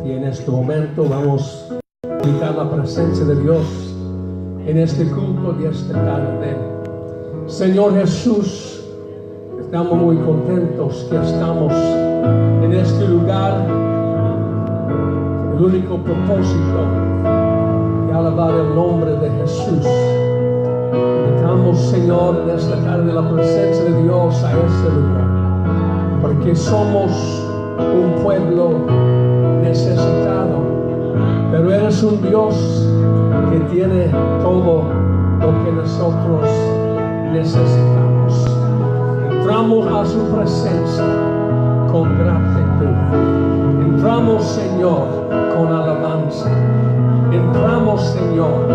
Y en este momento vamos a invitar la presencia de Dios en este culto de esta tarde. Señor Jesús, estamos muy contentos que estamos en este lugar. El único propósito de alabar el nombre de Jesús. Invitamos, Señor, en esta tarde la presencia de Dios a este lugar, porque somos un pueblo necesitado, pero eres un Dios que tiene todo lo que nosotros necesitamos. Entramos a su presencia con gratitud. Entramos, Señor, con alabanza. Entramos, Señor,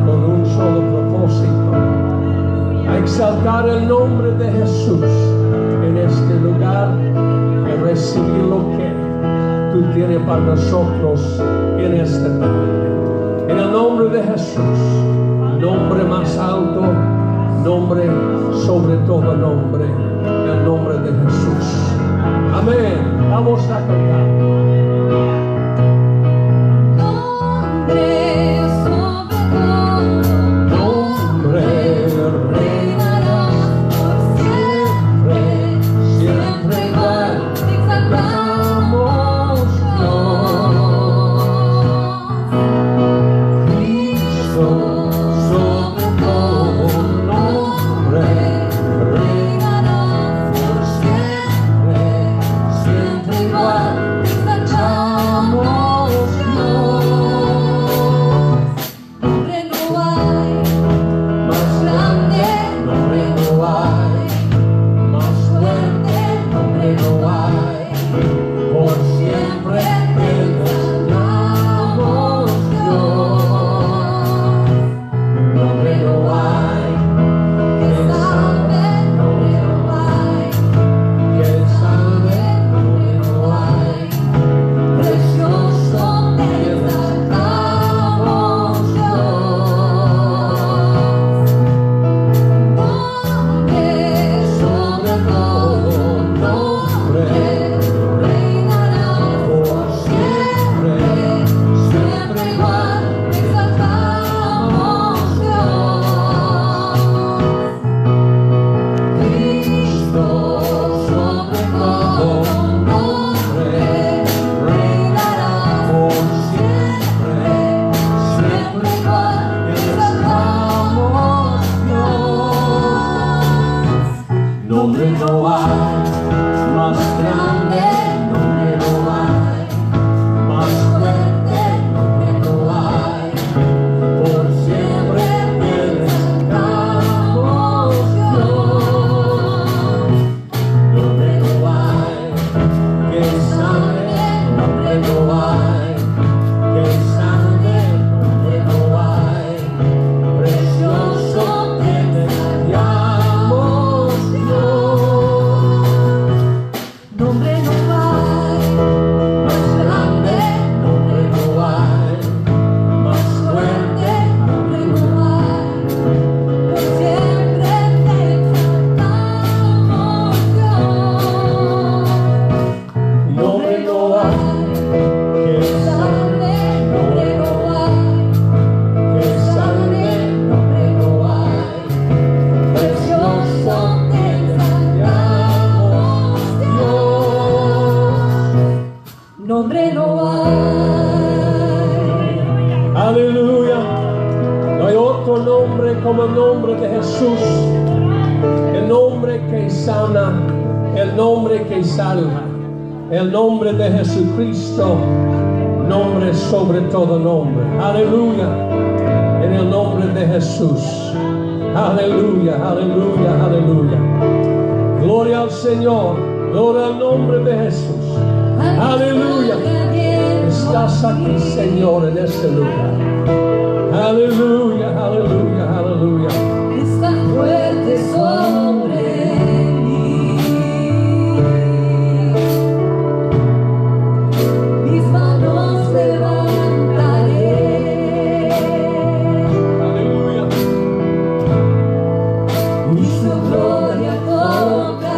con un solo propósito: a exaltar el nombre de Jesús en este lugar y recibir lo que Tú tienes para nosotros en esta tarde. En el nombre de Jesús, nombre más alto, nombre sobre todo nombre, el nombre de Jesús. Amén. Vamos a cantar. Como el nombre de Jesús, el nombre que sana, el nombre que salva, el nombre de Jesucristo, nombre sobre todo nombre. Aleluya, en el nombre de Jesús. Aleluya, aleluya, aleluya. Gloria al Señor, gloria al nombre de Jesús. Aleluya. Estás aquí, Señor, en este lugar. Aleluya, aleluya, aleluya. Está fuerte sobre mí. Mis manos levantaré. Aleluya. Y su gloria tocaré.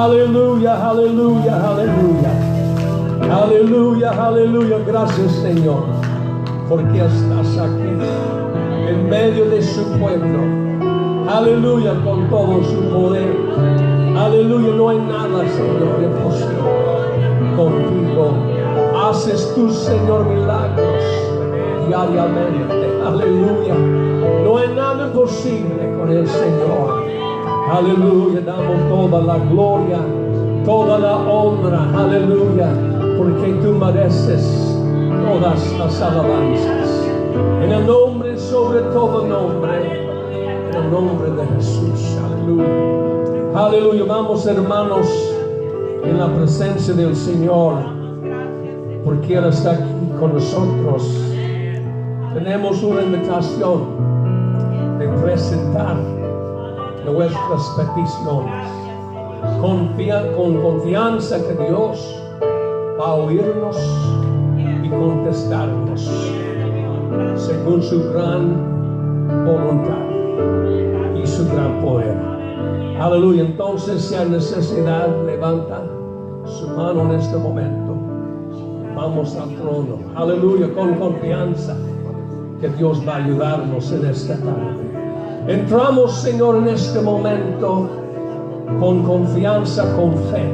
Aleluya, aleluya, aleluya. Aleluya, aleluya. Gracias, Señor, porque estás aquí en medio de su pueblo. Aleluya, con todo su poder. Aleluya, no hay nada, Señor, imposible contigo. Haces tú, Señor, milagros diariamente. Aleluya. No hay nada imposible con el Señor. Aleluya. Damos toda la gloria, toda la honra. Aleluya. Porque tú mereces todas las alabanzas. En el nombre, sobre todo nombre, en el nombre de Jesús. Aleluya. Aleluya. Vamos, hermanos, en la presencia del Señor, porque Él está aquí con nosotros. Tenemos una invitación de presentar nuestras peticiones con confianza que Dios va a oírnos y contestarnos según su gran voluntad y su gran poder. Aleluya. Entonces, si hay necesidad, levanta su mano en este momento. Vamos al trono. Aleluya. Con confianza que Dios va a ayudarnos en esta tarde. Entramos, Señor, en este momento con confianza, con fe,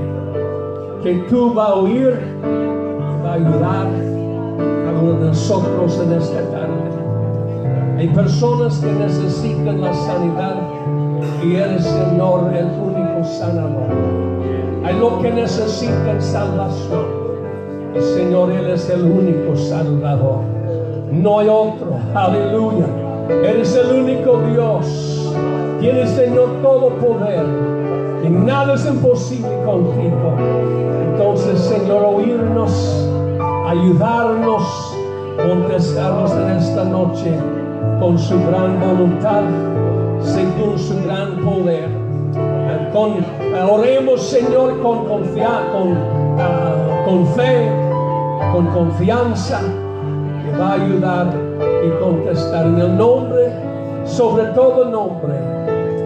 que tú vas a oír y va a ayudar a uno de nosotros en esta tarde. Hay personas que necesitan la sanidad y eres, Señor, el único sanador. Hay los que necesitan salvación y, Señor, Él es el único salvador. No hay otro. Aleluya. Eres el único Dios. Tienes, Señor, todo poder y nada es imposible contigo. Entonces, Señor, oírnos, ayudarnos, contestarnos en esta noche con su gran voluntad, según su gran poder. Oremos, Señor, con fe, con confianza, que va a ayudar y contestar en el nombre, sobre todo nombre,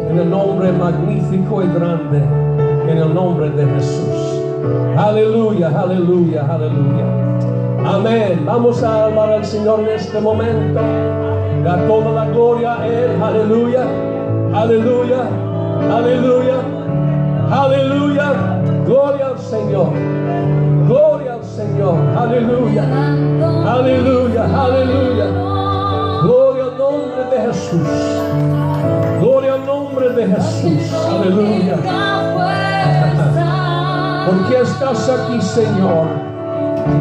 en el nombre magnífico y grande, en el nombre de Jesús. Aleluya, aleluya, aleluya. Amén. Vamos a alabar al Señor en este momento. Da toda la gloria a Él. Aleluya, aleluya, aleluya, aleluya. Gloria al Señor. Gloria al Señor. Aleluya, aleluya, aleluya. Gloria al nombre de Jesús. Gloria al nombre de Jesús. Aleluya. Porque estás aquí, Señor.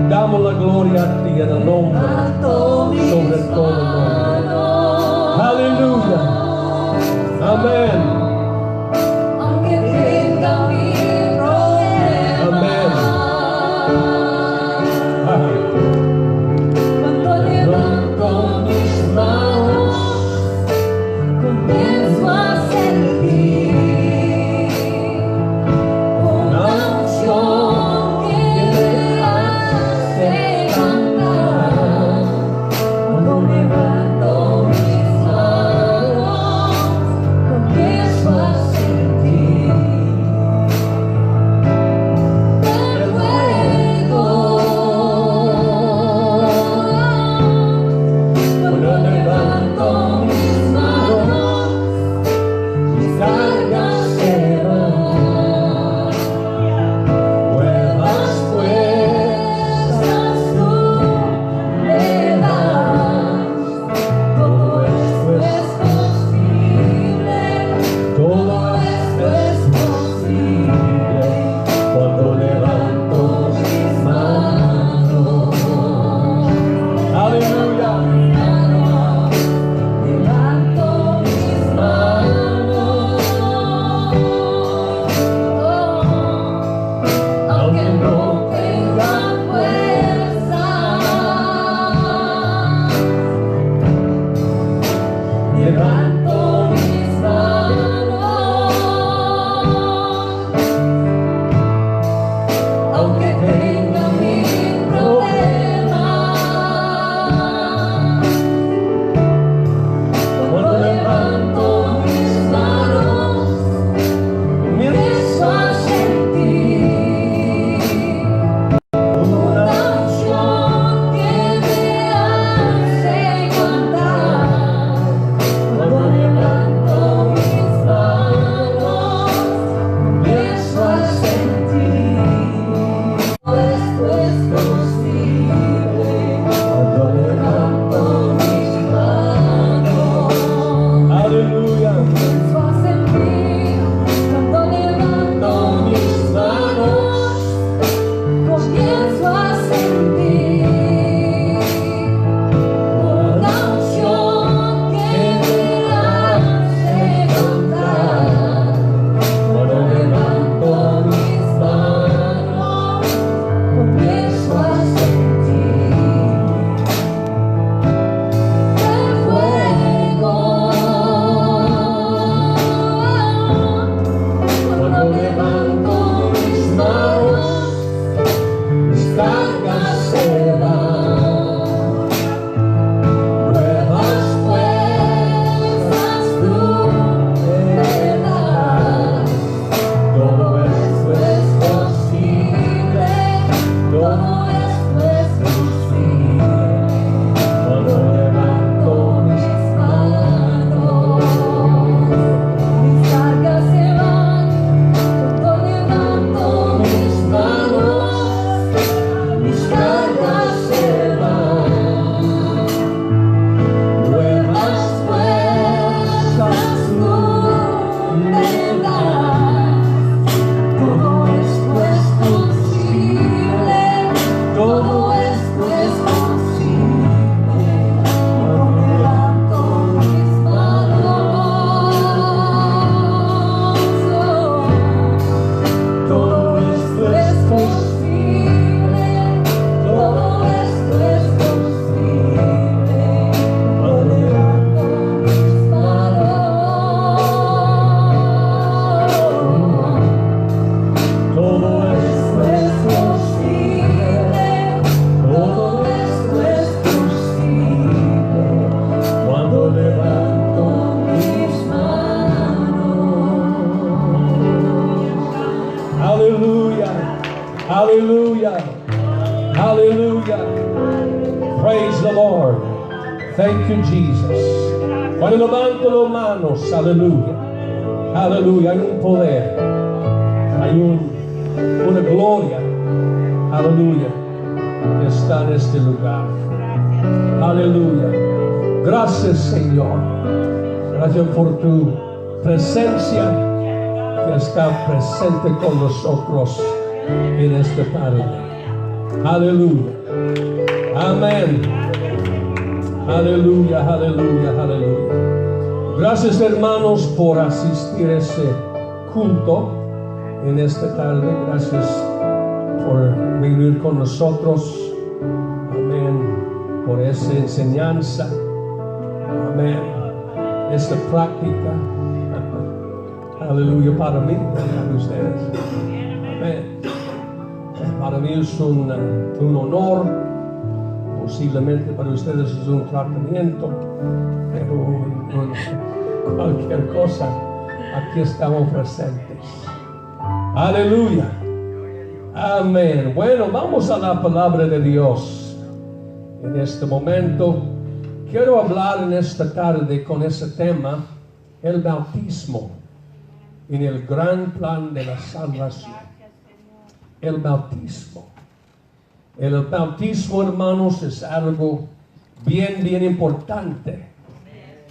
Damos la gloria a ti en el nombre, sobre todo nombre. Aleluya. Amén. Aunque tenga mil problemas, cuando levanto mis manos, comienzo a sentir una unción que me hace cantar. Cuando levanto mis manos, comienzo a sentir Hallelujah. Hallelujah. Praise the Lord. Thank you, Jesus. Cuando levanto las manos, aleluya. Aleluya. Hay un poder. Hay una gloria. Aleluya. Que está en este lugar. Aleluya. Gracias, Señor. Gracias por tu presencia que está presente con nosotros en esta tarde. Aleluya. Amén. Aleluya, aleluya, aleluya. Gracias, hermanos, por asistir a ese culto en esta tarde. Gracias por venir con nosotros. Amén. Por esa enseñanza. Amén. Esta práctica. Aleluya para mí, para ustedes. Amén. Para mí es un honor. Posiblemente para ustedes es un tratamiento, pero cualquier cosa, aquí estamos presentes. Aleluya. Amén. Bueno, vamos a la palabra de Dios. En este momento quiero hablar en esta tarde con ese tema, el bautismo, en el gran plan de la salvación. El bautismo. El bautismo, hermanos, es algo bien importante.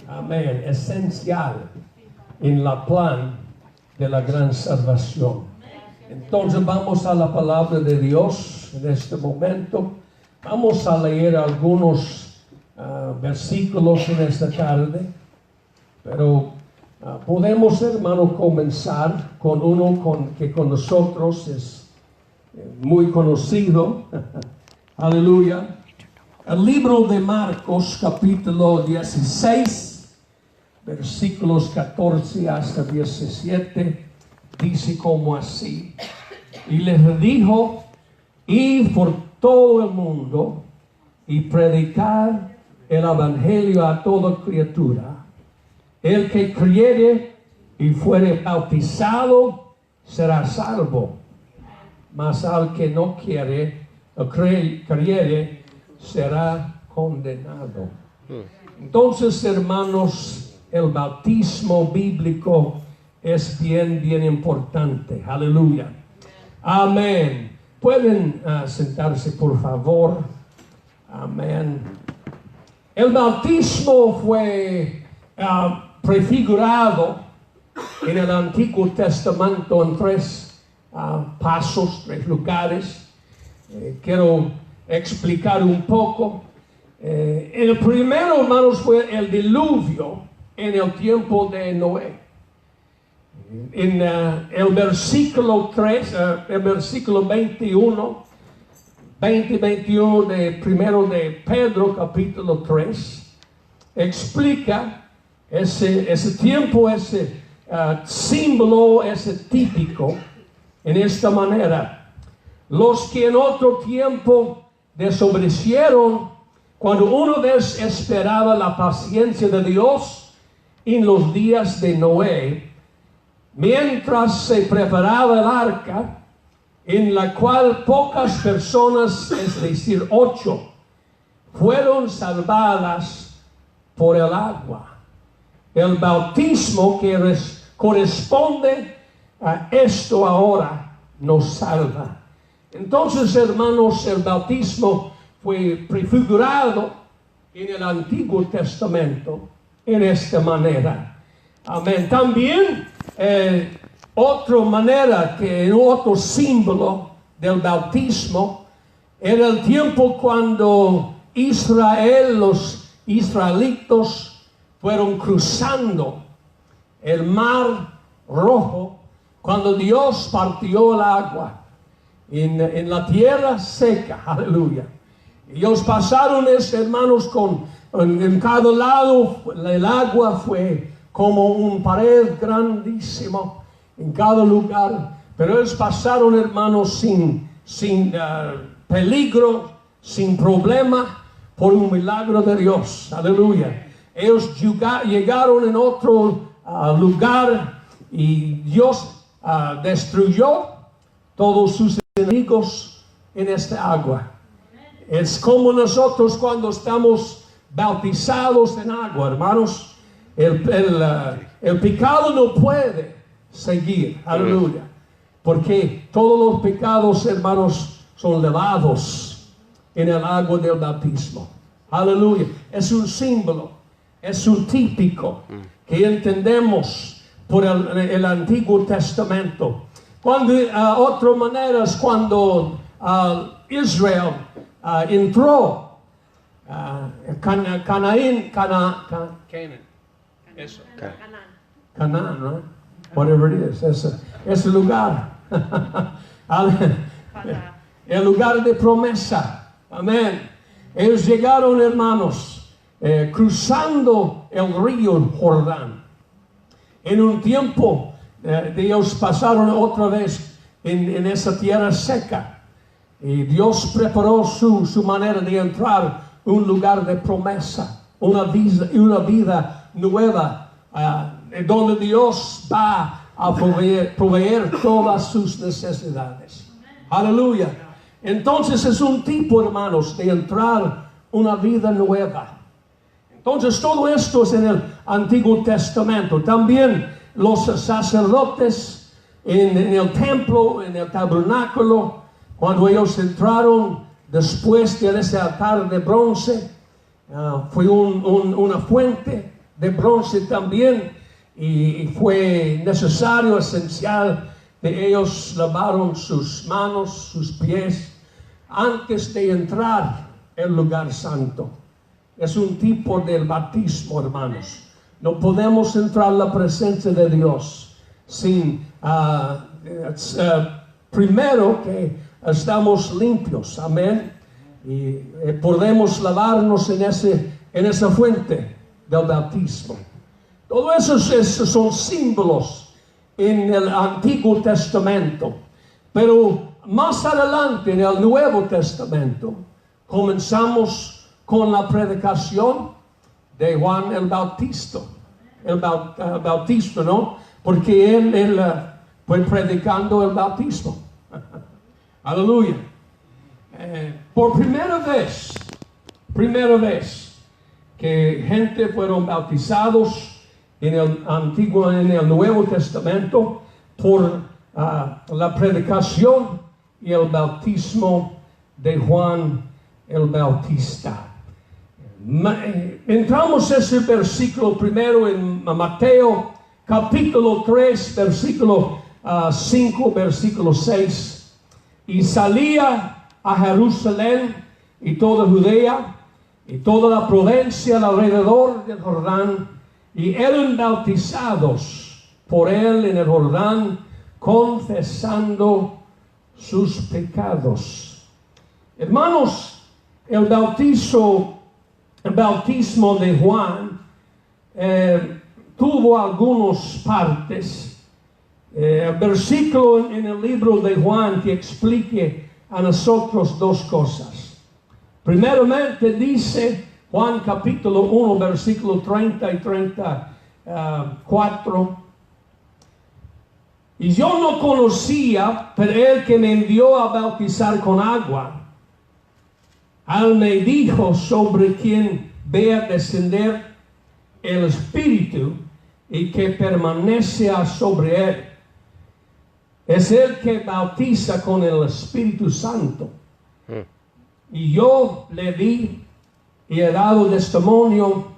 Amén. Esencial en la plan de la gran salvación. Entonces vamos a la palabra de Dios en este momento. Vamos a leer algunos versículos en esta tarde. Pero podemos, hermano, comenzar con uno que con nosotros es muy conocido. Aleluya. El libro de Marcos, capítulo 16, versículos 14 hasta 17, dice como así: y les dijo, id por todo el mundo y predicar el evangelio a toda criatura. El que creyere y fuere bautizado será salvo, mas al que no quiere o creyere será condenado. Entonces, hermanos, el bautismo bíblico es bien importante. Aleluya. Amén. Pueden sentarse, por favor. Amén. El bautismo fue prefigurado en el Antiguo Testamento en tres pasos, tres lugares. Quiero explicar un poco. El primero, hermanos, fue el diluvio en el tiempo de Noé. En el versículo 3, el versículo 21 de primero de Pedro, capítulo 3, explica ese tiempo, ese símbolo, ese típico, en esta manera: los que en otro tiempo desobedecieron, cuando uno de ellos esperaba la paciencia de Dios en los días de Noé, mientras se preparaba el arca, en la cual pocas personas, es decir, 8, fueron salvadas por el agua. El bautismo que corresponde a esto ahora nos salva. Entonces, hermanos, el bautismo fue prefigurado en el Antiguo Testamento en esta manera. Amén. También otra manera, otro símbolo del bautismo era el tiempo cuando los israelitos fueron cruzando el mar Rojo, cuando Dios partió el agua en la tierra seca. Aleluya. Ellos pasaron, hermanos, en cada lado el agua fue como un pared grandísimo en cada lugar, pero ellos pasaron, hermanos, sin peligro, sin problema, por un milagro de Dios. Aleluya. Ellos llegaron en otro lugar y Dios destruyó todos sus enemigos en esta agua. Es como nosotros cuando estamos bautizados en agua, hermanos. El pecado no puede seguir, aleluya. Porque todos los pecados, hermanos, son lavados en el agua del bautismo. Aleluya. Es un símbolo, es un típico que entendemos por el Antiguo Testamento. Cuando, otras maneras, cuando Israel entró, Canaán, ¿no? Whatever it is, ese lugar. El lugar de promesa. Amén. Ellos llegaron, hermanos, cruzando el río Jordán. En un tiempo, ellos pasaron otra vez en esa tierra seca. Y Dios preparó su manera de entrar un lugar de promesa, una vida nueva, donde Dios va a proveer todas sus necesidades. Aleluya. Entonces es un tipo, hermanos, de entrar una vida nueva. Entonces todo esto es en el Antiguo Testamento. También los sacerdotes en el templo, en el tabernáculo, cuando ellos entraron después de ese altar de bronce, fue una fuente de bronce también, y fue necesario, esencial, de ellos lavaron sus manos, sus pies, antes de entrar al lugar santo. Es un tipo del bautismo, hermanos. No podemos entrar a la presencia de Dios sin primero que estamos limpios, amén, y podemos lavarnos en esa fuente del bautismo. Todo eso son símbolos en el Antiguo Testamento, pero más adelante en el Nuevo Testamento comenzamos con la predicación de Juan el Bautista, Bautista, ¿no? Porque él fue predicando el bautismo. Aleluya. Por primera vez que gente fueron bautizados en el Nuevo Testamento por la predicación y el bautismo de Juan el Bautista. Entramos ese versículo primero en Mateo capítulo 3, versículo 5, versículo 6. Y salía a Jerusalén y toda Judea y toda la provincia alrededor del Jordán, y eran bautizados por él en el Jordán, confesando sus pecados. Hermanos, el bautismo de Juan tuvo algunas partes. El versículo en el libro de Juan que explique a nosotros dos cosas. Primeramente dice Juan capítulo 1, versículo 30 y 34. Y yo no conocía, pero él que me envió a bautizar con agua, él me dijo sobre quien vea descender el Espíritu y que permanece sobre él. Es el que bautiza con el Espíritu Santo. Y yo le di y he dado testimonio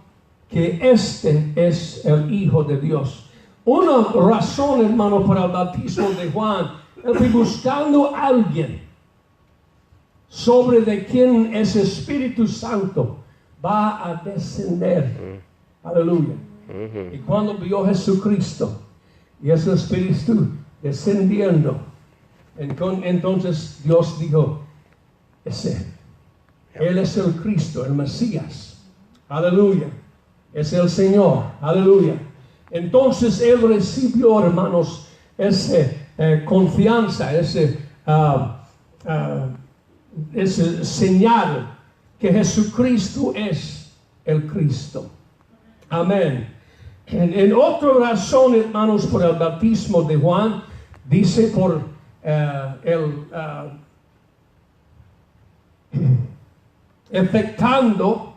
que este es el Hijo de Dios. Una razón, hermano, para el bautismo de Juan, él fue buscando a alguien sobre de quien ese Espíritu Santo va a descender. Aleluya. Y cuando vio Jesucristo y ese Espíritu descendiendo, entonces Dios dijo, Él es el Cristo, el Mesías. Aleluya. Es el Señor. Aleluya. Entonces Él recibió, hermanos, esa confianza, ese señal que Jesucristo es el Cristo. Amén. En otra razón, hermanos, por el bautismo de Juan, dice por efectuando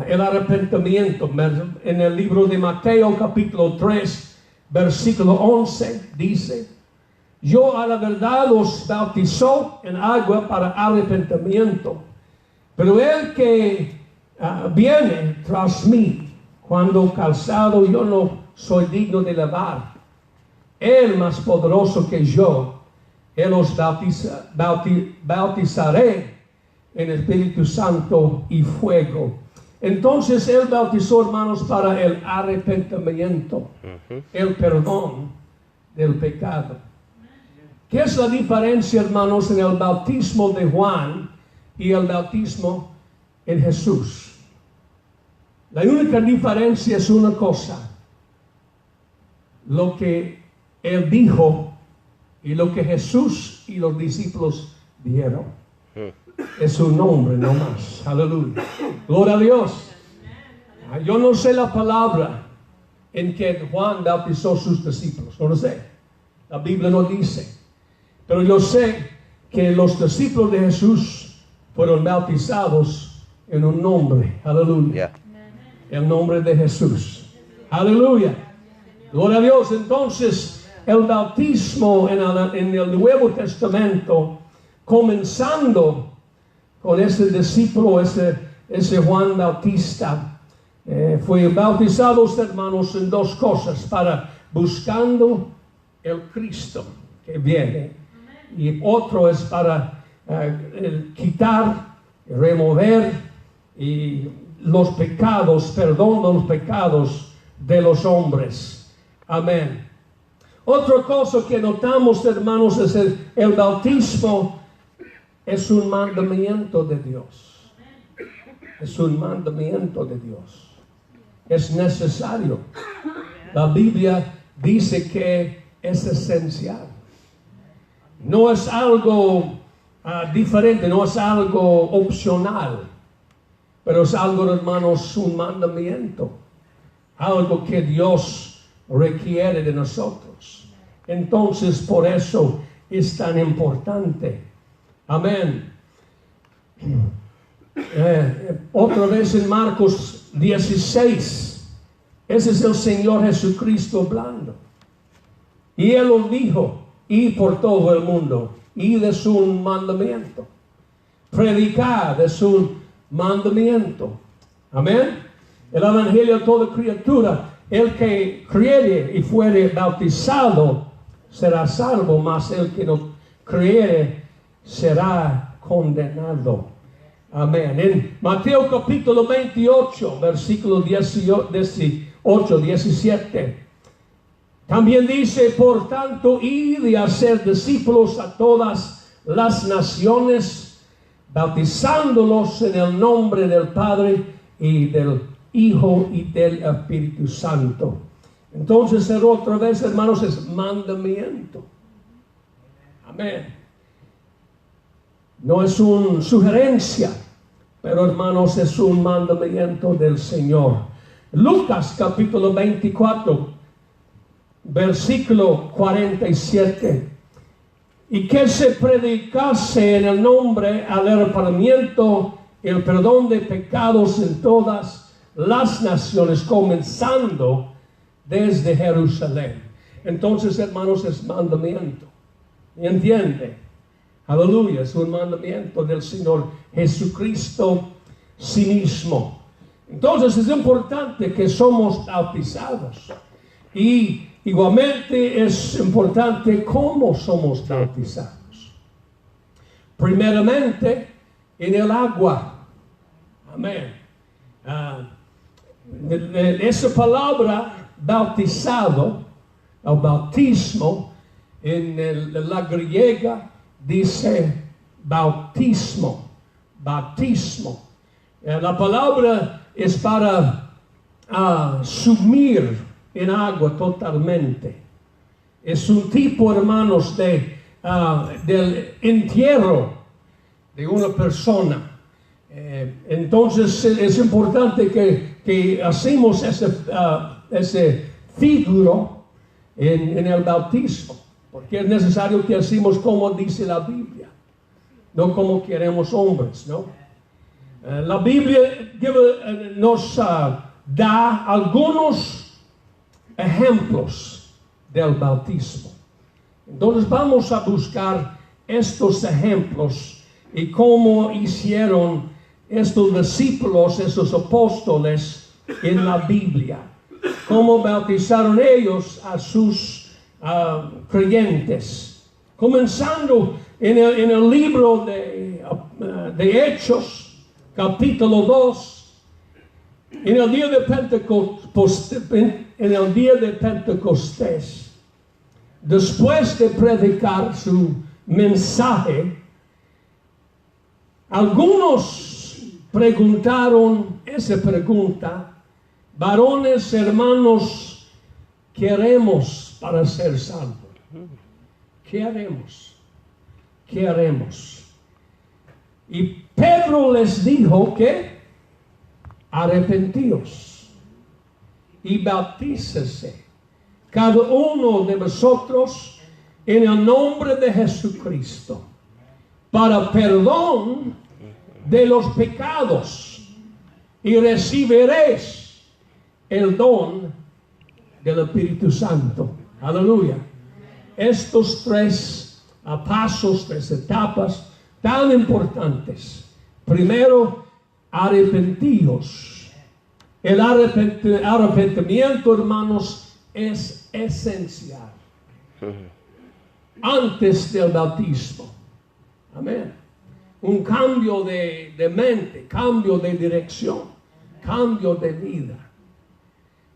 el arrepentimiento. En el libro de Mateo capítulo 3, versículo 11, dice: yo a la verdad os bautizó en agua para arrepentimiento, pero el que viene tras mí, cuando calzado yo no soy digno de llevar, él más poderoso que yo, él os bautizaré en Espíritu Santo y fuego. Entonces él bautizó, hermanos, para el arrepentimiento, el perdón del pecado. ¿Qué es la diferencia, hermanos, en el bautismo de Juan y el bautismo en Jesús? La única diferencia es una cosa: lo que él dijo y lo que Jesús y los discípulos dijeron. Es su nombre, no más. Aleluya. Gloria a Dios. Yo no sé la palabra en que Juan bautizó a sus discípulos. No lo sé. La Biblia no dice. Pero yo sé que los discípulos de Jesús fueron bautizados en un nombre. Aleluya. El nombre de Jesús. Aleluya. Gloria a Dios. Entonces, el bautismo en el Nuevo Testamento, comenzando con ese discípulo, ese Juan Bautista, fue bautizados, hermanos, en dos cosas: buscando el Cristo que viene, y otro es para quitar, remover los pecados, perdón de los pecados de los hombres. Amén. Otra cosa que notamos, hermanos, es el bautismo es un mandamiento de Dios. Es un mandamiento de Dios. Es necesario. La Biblia dice que es esencial. No es algo diferente, no es algo opcional, pero es algo, hermanos, un mandamiento. Algo que Dios requiere de nosotros. Entonces, por eso es tan importante. Amén. Otra vez en Marcos 16. Ese es el Señor Jesucristo hablando. Y Él os dijo: y por todo el mundo. Y de su mandamiento. Predicar de su mandamiento. Amén. El Evangelio a toda criatura. El que creyere y fuere bautizado será salvo, mas el que no creyere será condenado. Amén. En Mateo capítulo 28, versículo 18, 17. También dice: por tanto, id y hacer discípulos a todas las naciones, bautizándolos en el nombre del Padre y del Hijo y del Espíritu Santo. Entonces, otra vez, hermanos, es mandamiento. Amén. No es una sugerencia, pero, hermanos, es un mandamiento del Señor. Lucas capítulo 24, versículo 47. Y que se predicase en el nombre al arrepentimiento, el perdón de pecados en todas las naciones, comenzando desde Jerusalén. Entonces, hermanos, es mandamiento. ¿Me entiende? Aleluya, es un mandamiento del Señor Jesucristo sí mismo. Entonces es importante que somos bautizados. Y igualmente es importante cómo somos bautizados. Primeramente, en el agua. Amén. Esa palabra bautizado, o bautismo, en la griega dice bautismo. Bautismo. La palabra es para sumir en agua totalmente. Es un tipo, hermanos, del entierro de una persona. Entonces es importante que hacemos ese figuro en el bautismo, porque es necesario que hacemos como dice la Biblia, no como queremos hombres, ¿no? La Biblia nos da algunos ejemplos del bautismo. Entonces vamos a buscar estos ejemplos y cómo hicieron estos discípulos, estos apóstoles en la Biblia. Cómo bautizaron ellos a sus creyentes. Comenzando en el libro de Hechos, capítulo 2, en el día de Pentecostés, después de predicar su mensaje, algunos preguntaron esa pregunta: varones, hermanos, ¿qué haremos para ser salvos? ¿Qué haremos? ¿Qué haremos? Y Pedro les dijo que arrepentíos y bautícese cada uno de vosotros en el nombre de Jesucristo para perdón de los pecados y recibiréis el don del Espíritu Santo. Aleluya. Estos tres pasos, tres etapas tan importantes. Primero, arrepentíos. El arrepentimiento, hermanos, es esencial antes del bautismo. Amén. Un cambio de mente, cambio de dirección, cambio de vida.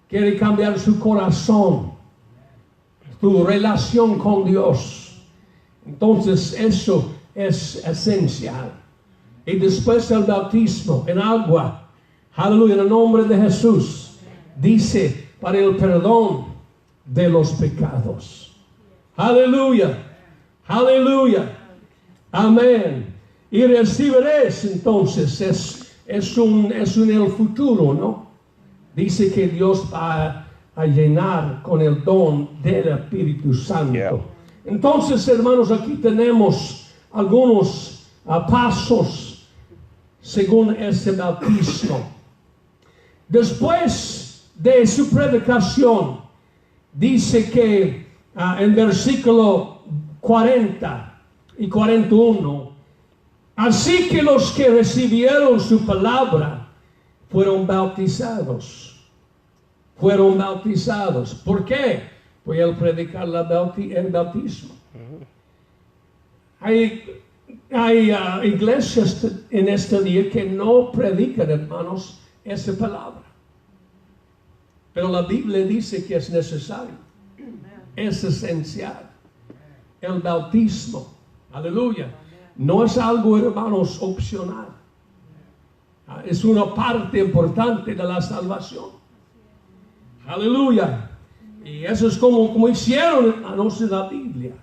Quiere cambiar su corazón, tu relación con Dios. Entonces eso es esencial. Y después del bautismo en agua, aleluya, en el nombre de Jesús, dice, para el perdón de los pecados. Aleluya, aleluya, amén. Y recibiréis, entonces, es un el futuro, ¿no? Dice que Dios va a llenar con el don del Espíritu Santo. Yeah. Entonces, hermanos, aquí tenemos algunos pasos según ese bautismo. Después de su predicación, dice que en versículo 40 y 41, así que los que recibieron su palabra fueron bautizados. Fueron bautizados. ¿Por qué? Pues al predicar el bautismo. Hay iglesias en este día que no predican, hermanos, esa palabra. Pero la Biblia dice que es necesario. Es esencial. El bautismo. Aleluya. No es algo, hermanos, opcional. Es una parte importante de la salvación. Aleluya. Y eso es como hicieron, hermanos, en la Biblia.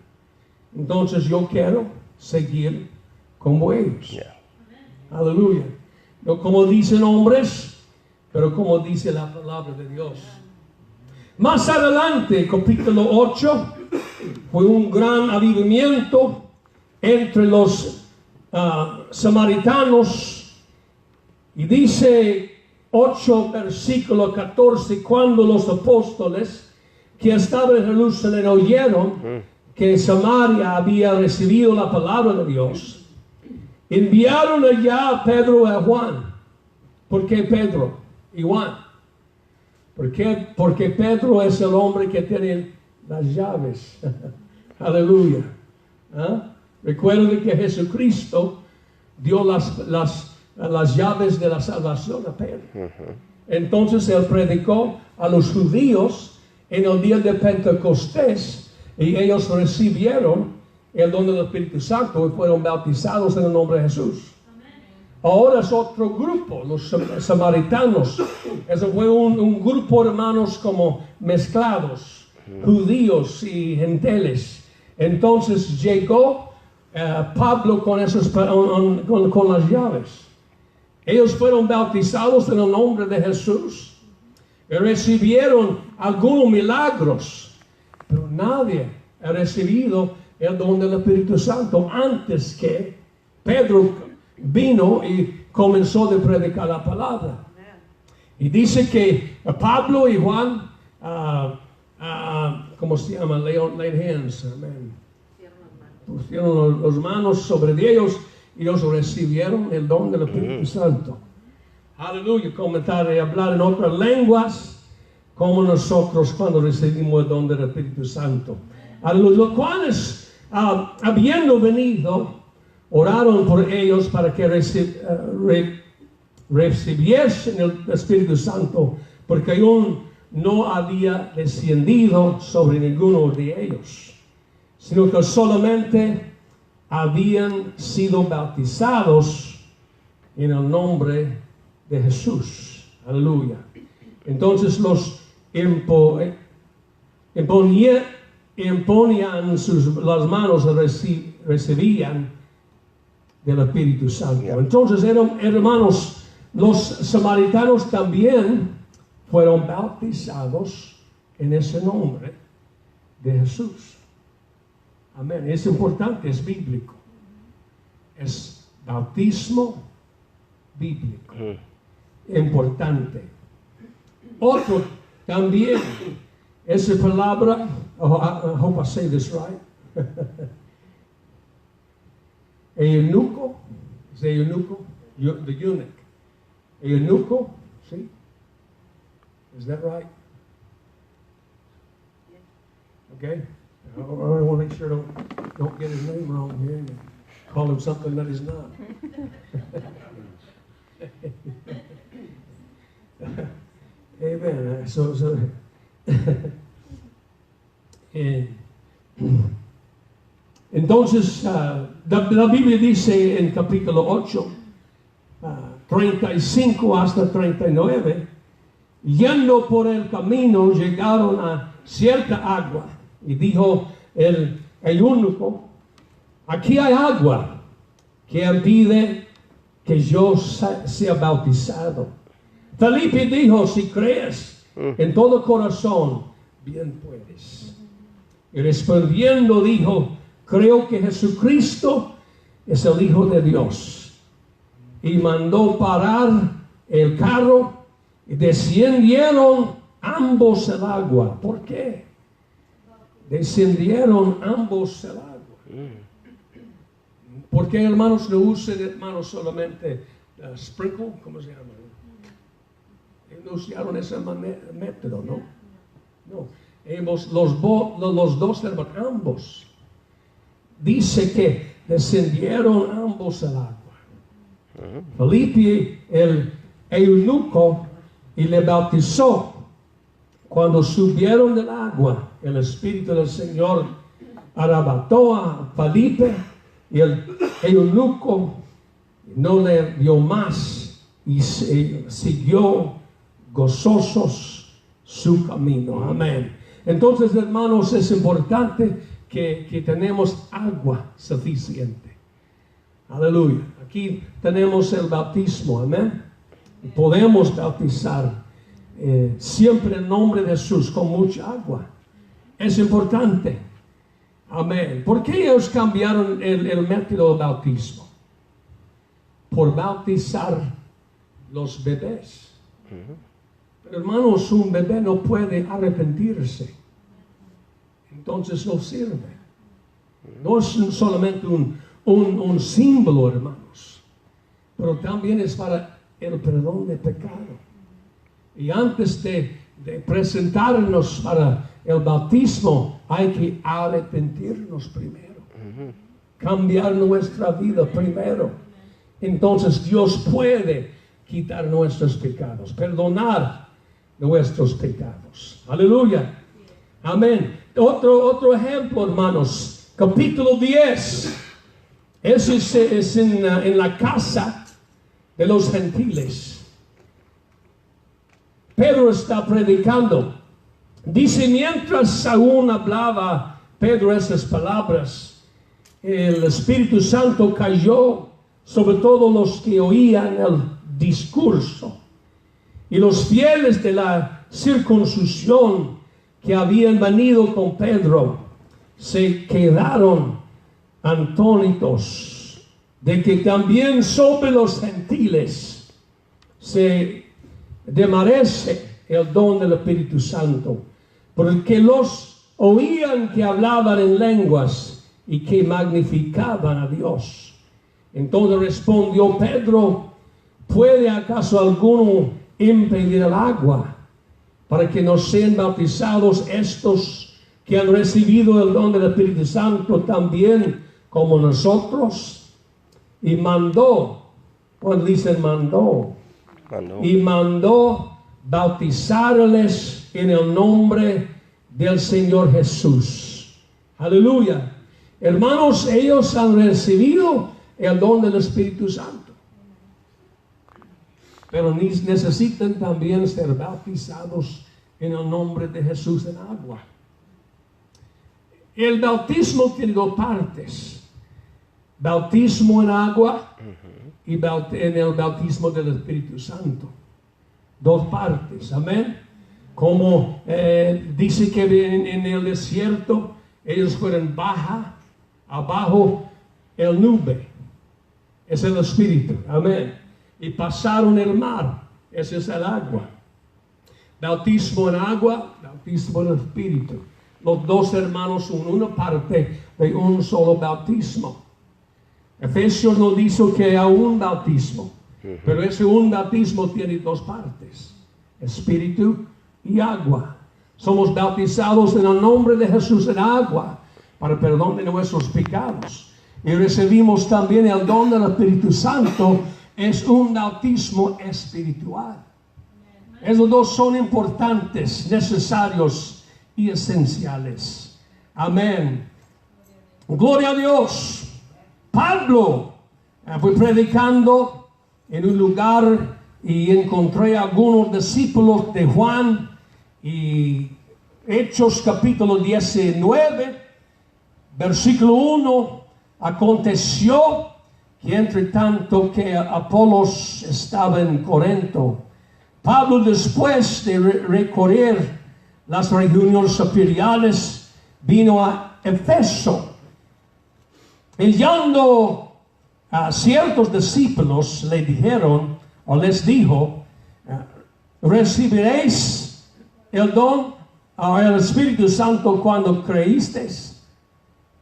Entonces yo quiero seguir como ellos. Yeah. Aleluya. No como dicen hombres, pero como dice la palabra de Dios. Más adelante, capítulo 8, fue un gran avivamiento entre los samaritanos. Y dice 8, versículo 14, cuando los apóstoles que estaban en Jerusalén oyeron que Samaria había recibido la palabra de Dios, enviaron allá a Pedro y a Juan. ¿Por qué Pedro y Juan? Porque Pedro es el hombre que tiene las llaves. Aleluya. ¿Ah? Recuerden que Jesucristo dio las llaves de la salvación a Pedro. Entonces él predicó a los judíos en el día de Pentecostés y ellos recibieron el don del Espíritu Santo y fueron bautizados en el nombre de Jesús. Ahora es otro grupo, los samaritanos. Eso fue un grupo, hermanos, como mezclados, judíos y gentiles. Entonces llegó Pablo con las llaves. Ellos fueron bautizados en el nombre de Jesús y recibieron algunos milagros, pero nadie ha recibido el don del Espíritu Santo antes que Pedro vino y comenzó a predicar la palabra. Y dice que Pablo y Juan, ¿cómo se llama? Laid hands, amén. Pusieron las manos sobre ellos y ellos recibieron el don del Espíritu Santo. Aleluya, comentar y hablar en otras lenguas, como nosotros cuando recibimos el don del Espíritu Santo. Aleluya, los cuales, habiendo venido, oraron por ellos para que recibiesen el Espíritu Santo, porque aún no había descendido sobre ninguno de ellos, sino que solamente habían sido bautizados en el nombre de Jesús. Aleluya. Entonces los imponían las manos y recibían del Espíritu Santo. Entonces, hermanos, los samaritanos también fueron bautizados en ese nombre de Jesús. Amén. Es importante, es bíblico. Es bautismo bíblico. Importante. Otro también, esa palabra, I hope I say this right. Eunuco, is eunuco, the eunuch. Eunuco, see? Is that right? Okay. I want to make sure don't get his name wrong here and call him something that he's not. Amen. Entonces, la Biblia dice en capítulo 8, 35 hasta 39, yendo por el camino llegaron a cierta agua y dijo el eunuco, aquí hay agua que impide que yo sea bautizado. Felipe dijo, si crees en todo corazón, bien puedes. Y respondiendo dijo, creo que Jesucristo es el Hijo de Dios. Y mandó parar el carro y descendieron ambos el agua. ¿Por qué? Descendieron ambos el agua. ¿Por qué, hermanos, no usen, hermanos, solamente sprinkle? ¿Cómo se llama? No usaron ese método, ¿no? No. Los dos hermanos, ambos. Dice que descendieron ambos al agua. Felipe, el eunuco, y le bautizó. Cuando subieron del agua, el Espíritu del Señor arrebató a Felipe y el eunuco no le vio más y siguió gozosos su camino. Amén. Entonces, hermanos, es importante que tenemos agua suficiente. Aleluya. Aquí tenemos el bautismo. Amén. Podemos bautizar siempre en nombre de Jesús con mucha agua. Es importante. Amén. ¿Por qué ellos cambiaron el método de bautismo? Por bautizar los bebés. Pero, hermanos, un bebé no puede arrepentirse. Entonces no sirve. No es solamente un símbolo, hermanos, pero también es para el perdón de pecado. Y antes de presentarnos para el bautismo, hay que arrepentirnos primero. Cambiar nuestra vida primero. Entonces Dios puede quitar nuestros pecados, perdonar nuestros pecados. Aleluya. Amén. Otro ejemplo, hermanos. Capítulo 10. Eso es en la casa de los gentiles. Pedro está predicando. Dice, mientras aún hablaba Pedro esas palabras, el Espíritu Santo cayó sobre todos los que oían el discurso. Y los fieles de la circuncisión que habían venido con Pedro se quedaron atónitos, de que también sobre los gentiles se demerece el don del Espíritu Santo, porque los oían que hablaban en lenguas y que magnificaban a Dios. Entonces respondió Pedro: ¿puede acaso alguno impedir el agua para que no sean bautizados estos que han recibido el don del Espíritu Santo también como nosotros? Y mandó, cuando dicen mandó, y mandó bautizarles en el nombre del Señor Jesús. Aleluya. Hermanos, ellos han recibido el don del Espíritu Santo, pero necesitan también ser bautizados en el nombre de Jesús en agua. El bautismo tiene dos partes: bautismo en agua y en el bautismo del Espíritu Santo. Dos partes, amén. Como dice que en el desierto ellos fueron abajo el nube, es el Espíritu, amén. Y pasaron el mar, ese es el agua. Bautismo en agua, bautismo en el Espíritu. Los dos hermanos son una parte de un solo bautismo. Efesios nos dice que hay un bautismo, pero ese un bautismo tiene dos partes: Espíritu y agua. Somos bautizados en el nombre de Jesús en agua para el perdón de nuestros pecados. Y recibimos también el don del Espíritu Santo. Es un bautismo espiritual. Esos dos son importantes, necesarios y esenciales. Amén. Gloria a Dios. Pablo fue predicando en un lugar y encontré a algunos discípulos de Juan, y Hechos capítulo 19, versículo 1, aconteció que entre tanto que Apolos estaba en Corinto, Pablo, después de recorrer las regiones superiores, vino a Efeso. Hallando a ciertos discípulos, le dijeron, o les dijo: ¿recibiréis el don o el Espíritu Santo cuando creísteis?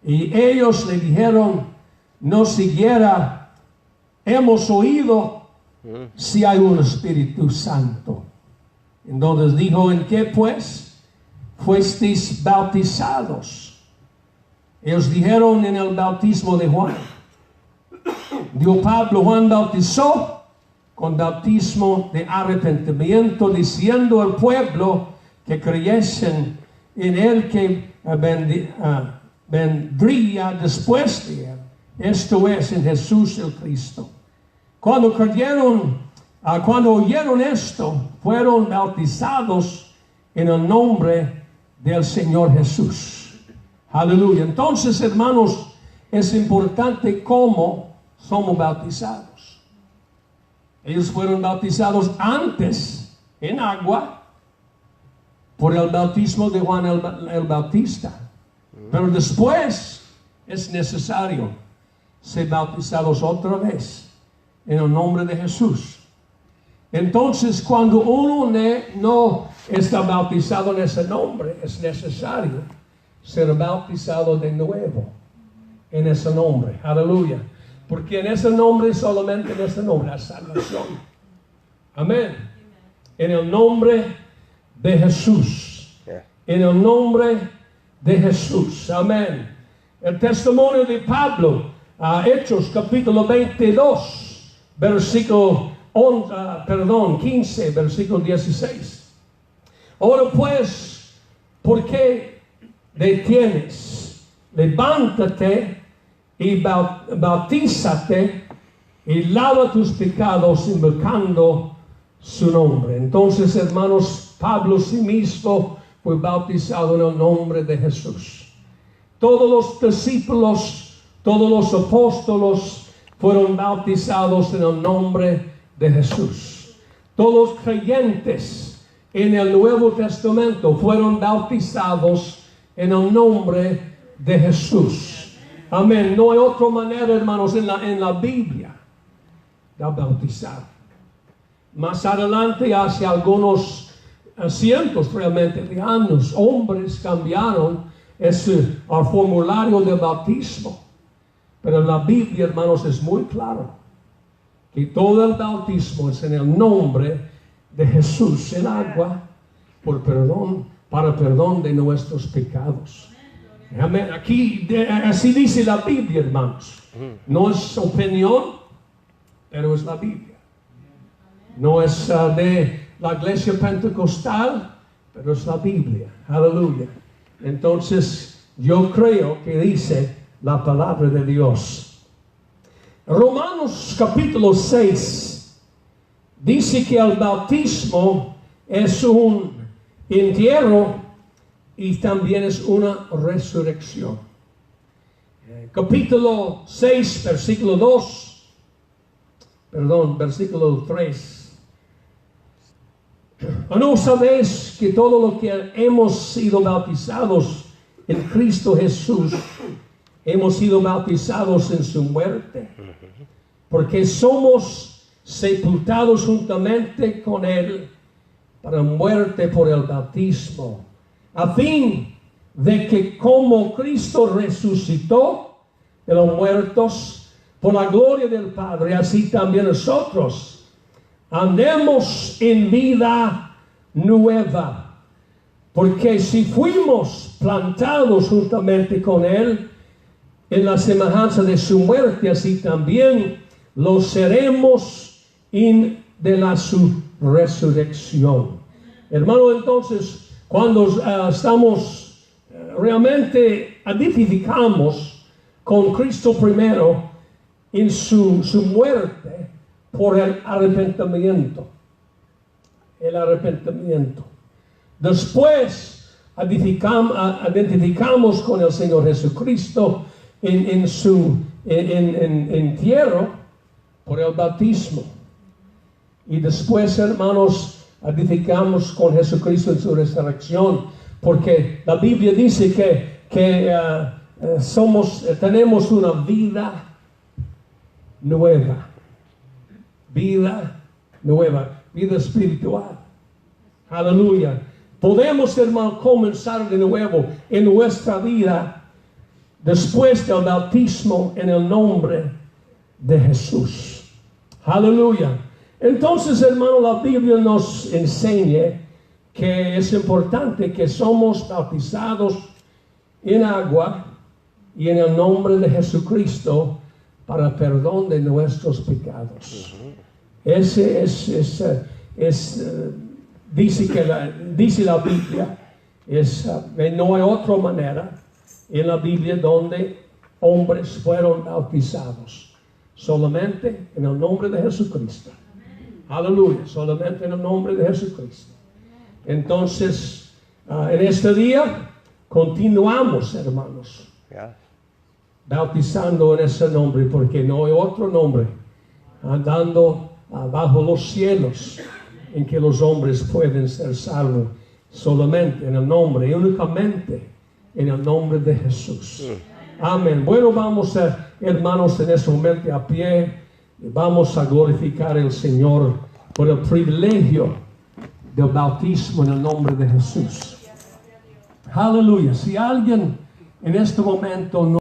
Y ellos le dijeron: no siquiera hemos oído si hay un Espíritu Santo. Entonces dijo: ¿en qué pues fuisteis bautizados? Ellos dijeron: en el bautismo de Juan. Dijo Pablo: Juan bautizó con bautismo de arrepentimiento, diciendo al pueblo que creyesen en él que vendría después de él, esto es, en Jesús el Cristo. Cuando oyeron esto, fueron bautizados en el nombre del Señor Jesús. Aleluya. Entonces, hermanos, es importante cómo somos bautizados. Ellos fueron bautizados antes en agua por el bautismo de Juan el Bautista. Pero después es necesario ser bautizados otra vez en el nombre de Jesús. Entonces, cuando uno no está bautizado en ese nombre, es necesario ser bautizado de nuevo en ese nombre. Aleluya. Porque en ese nombre, solamente en ese nombre, la salvación. Amén. En el nombre de Jesús. En el nombre de Jesús. Amén. El testimonio de Pablo, Hechos capítulo 22, versículo 15, versículo 16. Ahora pues, ¿por qué detienes? Levántate y bautízate y lava tus pecados invocando su nombre. Entonces, hermanos, Pablo sí mismo fue bautizado en el nombre de Jesús. Todos los discípulos, todos los apóstolos fueron bautizados en el nombre de Jesús. Todos los creyentes en el Nuevo Testamento fueron bautizados en el nombre de Jesús. Amén. No hay otra manera, hermanos, en la Biblia de bautizar. Más adelante, hace algunos cientos realmente de años, hombres cambiaron ese formulario de bautismo. Pero en la Biblia, hermanos, es muy claro que todo el bautismo es en el nombre de Jesús en agua para perdón de nuestros pecados. Amén. Aquí, así dice la Biblia, hermanos. No es opinión, pero es la Biblia. No es de la iglesia pentecostal, pero es la Biblia. Aleluya. Entonces, yo creo que dice la palabra de Dios. Romanos capítulo 6 dice que el bautismo es un entierro y también es una resurrección. Capítulo 6, versículo 3. ¿No sabéis que todo lo que hemos sido bautizados en Cristo Jesús, hemos sido bautizados en su muerte? Porque somos sepultados juntamente con Él para muerte por el bautismo, a fin de que como Cristo resucitó de los muertos por la gloria del Padre, así también nosotros andemos en vida nueva. Porque si fuimos plantados juntamente con Él en la semejanza de su muerte, así también lo seremos de su resurrección. Hermano, entonces, cuando estamos realmente identificamos con Cristo primero en su muerte por el arrepentimiento. Después identificamos con el Señor Jesucristo en su entierro por el bautismo. Y después, hermanos, identificamos con Jesucristo en su resurrección, porque la Biblia dice que tenemos una vida nueva. Vida espiritual. Aleluya. Podemos, hermano, comenzar de nuevo en nuestra vida después del bautismo en el nombre de Jesús. Aleluya. Entonces, hermano, la Biblia nos enseña que es importante que somos bautizados en agua y en el nombre de Jesucristo para perdón de nuestros pecados. Dice la Biblia, no hay otra manera en la Biblia donde hombres fueron bautizados, solamente en el nombre de Jesucristo. Aleluya, solamente en el nombre de Jesucristo. Entonces, en este día continuamos, hermanos, bautizando en ese nombre, porque no hay otro nombre andando bajo los cielos en que los hombres pueden ser salvos, solamente en el nombre y únicamente en el nombre de Jesús. Amén. Bueno, vamos, hermanos, en este momento a pie, y vamos a glorificar al Señor por el privilegio del bautismo en el nombre de Jesús. Aleluya. Si alguien en este momento no